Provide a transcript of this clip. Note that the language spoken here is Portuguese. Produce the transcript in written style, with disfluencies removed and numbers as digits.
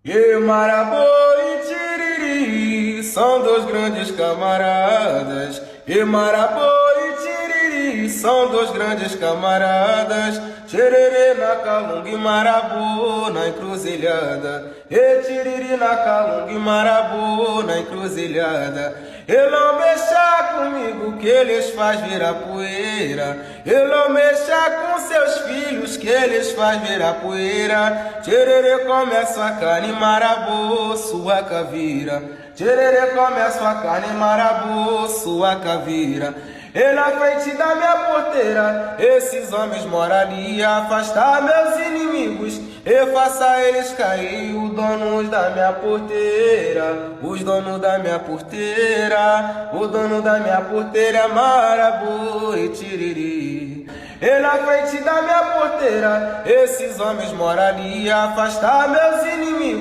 E Marabô e Tiriri são dois grandes camaradas. E Marabô e Tiriri são dois grandes camaradas. Tiriri na calunga e Marabô na encruzilhada. E Tiriri na calunga e Marabô na encruzilhada. Ele não mexa comigo que eles faz virar poeira. Ele não mexa com seus filhos que eles faz virar poeira. Tiriri come a sua carne, Marabô, sua caveira. Tiriri come a sua carne, Marabô, sua caveira. E na frente da minha porteira, esses homens moram ali, afastar meus inimigos e faça eles cair. Os donos da minha porteira, os donos da minha porteira, o dono da minha porteira é Marabô e Tiriri. E na frente da minha porteira, esses homens moram ali, afastar meus inimigos.